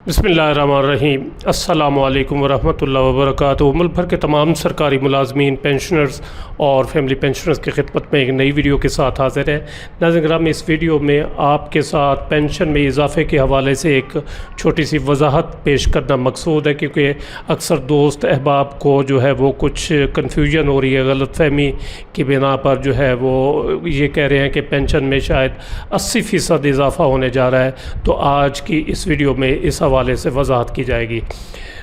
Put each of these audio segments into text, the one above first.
बिस्मिल्लाहिर्रहमानिर्रहीम। अस्सलामु अलैकुम वरहमतुल्लाहि वबरकातुहू। मुल्क भर के तमाम सरकारी मुलाजमीन, पेंशनर्स और फैमिली पेंशनर्स की खिदमत में एक नई वीडियो के साथ हाज़िर है। नाज़रीन ग्रामी, इस वीडियो में आपके साथ पेंशन में इजाफ़े के हवाले से एक छोटी सी वजाहत पेश करना मकसूद है, क्योंकि अक्सर दोस्त अहबाब को जो है वो कुछ कन्फ्यूजन हो रही है, गलतफ़हमी की बिना पर जो है वो ये कह रहे हैं कि पेंशन में शायद 80% इजाफ़ा होने जा रहा है। तो आज की इस वीडियो में इस हवाले से वजाहत की जाएगी।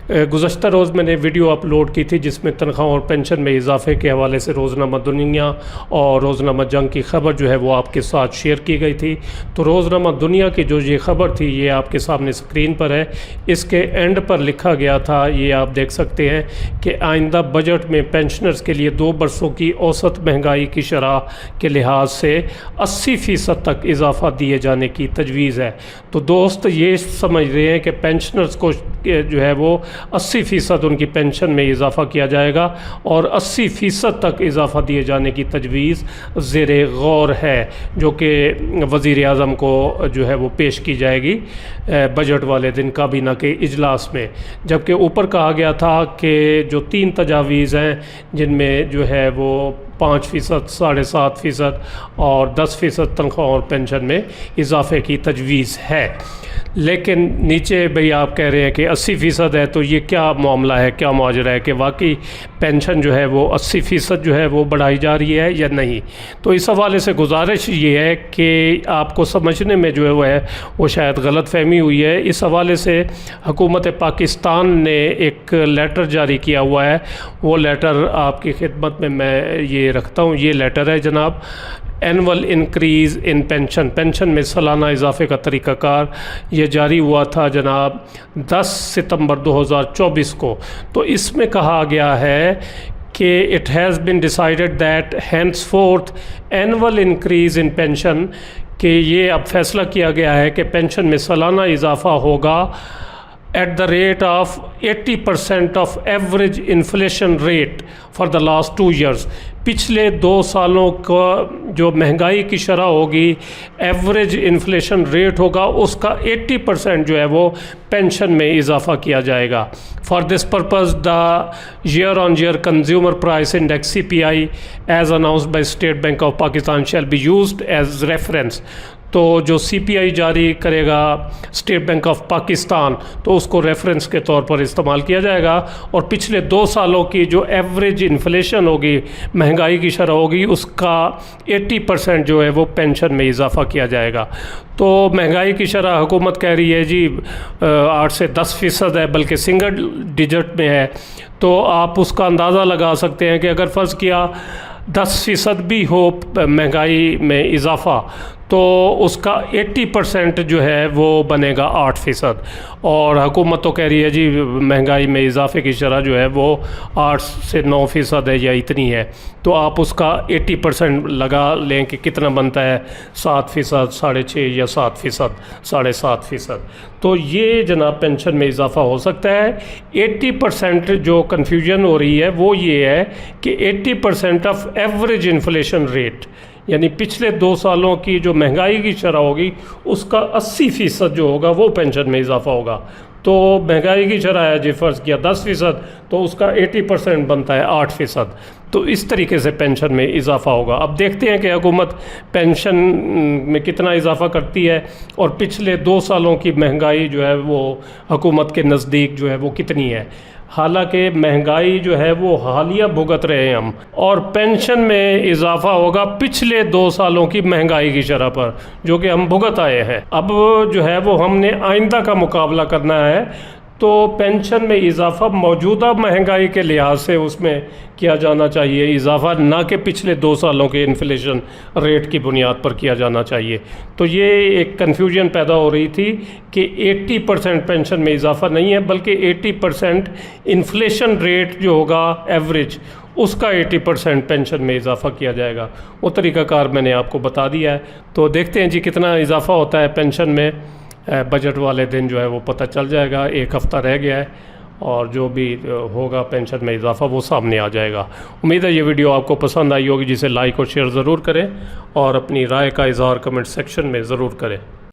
गुज़श्ता रोज़ मैंने वीडियो अपलोड की थी जिसमें तनख्वाह और पेंशन में इजाफ़े के हवाले से रोज़नामा दुनिया और रोज़नामा जंग की ख़बर जो है वो आपके साथ शेयर की गई थी। तो रोज़नामा दुनिया की जो ये ख़बर थी ये आपके सामने स्क्रीन पर है। इसके एंड पर लिखा गया था, ये आप देख सकते हैं कि आइंदा बजट में पेंशनर्स के लिए 2 बरसों की औसत महंगाई की शरह के लिहाज से 80% तक इजाफ़ा दिए जाने की तजवीज़ है। तो दोस्त ये समझ रहे हैं कि पेंशनर्स को जो है वो 80% उनकी पेंशन में इजाफ़ा किया जाएगा और 80% तक इजाफ़ा दिए जाने की तजवीज़ ज़ेरे गौर है, जो कि वज़ीर आज़म को जो है वो पेश की जाएगी बजट वाले दिन काबीना के इजलास में। जबकि ऊपर कहा गया था कि जो 3 तजावीज़ हैं जिनमें जो है वो 5%, 7.5% और 10% तनख्वाह और पेंशन में इजाफ़े की तजवीज़ है। लेकिन नीचे भाई आप कह रहे हैं कि 80% है, तो ये क्या मामला है, क्या माजरा है कि वाकई पेंशन जो है वो 80% जो है वो बढ़ाई जा रही है या नहीं। तो इस हवाले से गुजारिश ये है कि आपको समझने में जो है वो शायद गलत फहमी हुई है। इस हवाले से हुकूमत पाकिस्तान ने एक लेटर जारी किया हुआ है। वो लेटर आपकी खिदमत में मैं ये रखता हूँ। ये लेटर है जनाब, एनुअल इंक्रीज़ इन पेंशन में सालाना इजाफ़े का तरीक़ाकार। ये जारी हुआ था जनाब 10 सितंबर 2024 को। तो इसमें कहा गया है कि it has been decided that henceforth annual increase in pension, कि ये अब फैसला किया गया है कि पेंशन में सालाना इजाफ़ा होगा at the rate of 80% of average inflation rate for the last 2 years। पिछले 2 सालों का जो महंगाई की शरह होगी, एवरेज इन्फ्लेशन रेट होगा, उसका 80% जो है वो पेंशन में इजाफ़ा किया जाएगा। For this purpose the year on year consumer price index CPI as announced by State Bank of Pakistan shall be used as reference. तो जो CPI जारी करेगा स्टेट बैंक ऑफ पाकिस्तान, तो उसको रेफरेंस के तौर पर इस्तेमाल किया जाएगा और पिछले 2 सालों की जो एवरेज इन्फ्लेशन होगी, महंगाई की शरह होगी, उसका 80% जो है वो पेंशन में इजाफ़ा किया जाएगा। तो महंगाई की शरह हुकूमत कह रही है जी 8 से 10% है, बल्कि सिंगल डिजिट में है। तो आप उसका अंदाज़ा लगा सकते हैं कि अगर फ़र्ज़ किया 10% भी हो महंगाई में इजाफ़ा, तो उसका 80% जो है वो बनेगा 8%। और हुकूमत तो कह रही है जी महंगाई में इजाफ़े की शरह जो है वो 8 से 9% है या इतनी है। तो आप उसका 80% लगा लें कि कितना बनता है, 7%, 6.5% या 7%, 7.5%। तो ये जनाब पेंशन में इजाफ़ा हो सकता है। 80% जो कन्फ्यूजन हो रही है वो ये है कि 80% ऑफ एवरेज इन्फ्लेशन रेट, यानी पिछले 2 सालों की जो महंगाई की शरह होगी उसका 80% जो होगा वो पेंशन में इजाफ़ा होगा। तो महंगाई की शरह है जी फ़र्ज़ किया 10%, तो उसका 80% बनता है 8%। तो इस तरीके से पेंशन में इजाफ़ा होगा। अब देखते हैं कि हुकूमत पेंशन में कितना इजाफ़ा करती है और पिछले 2 सालों की महंगाई जो है वो हुकूमत के नज़दीक जो है वो कितनी है। हालांकि महंगाई जो है वो हालिया भुगत रहे हैं हम, और पेंशन में इजाफ़ा होगा पिछले 2 सालों की महंगाई की शरह पर जो कि हम भुगत आए हैं। अब जो है वो हमने आइंदा का मुकाबला करना है। तो पेंशन में इजाफ़ा मौजूदा महंगाई के लिहाज से उसमें किया जाना चाहिए इजाफ़ा, ना कि पिछले 2 सालों के इन्फ्लेशन रेट की बुनियाद पर किया जाना चाहिए। तो ये एक कन्फ्यूजन पैदा हो रही थी कि 80% पेंशन में इजाफ़ा नहीं है, बल्कि 80% इन्फ्लेशन रेट जो होगा एवरेज, उसका 80% पेंशन में इजाफ़ा किया जाएगा। वो तरीक़ाकार मैंने आपको बता दिया है। तो देखते हैं जी कितना इजाफ़ा होता है पेंशन में। बजट वाले दिन जो है वो पता चल जाएगा। 1 हफ़्ता रह गया है और जो भी होगा पेंशन में इजाफ़ा वो सामने आ जाएगा। उम्मीद है ये वीडियो आपको पसंद आई होगी, जिसे लाइक और शेयर ज़रूर करें और अपनी राय का इज़हार कमेंट सेक्शन में ज़रूर करें।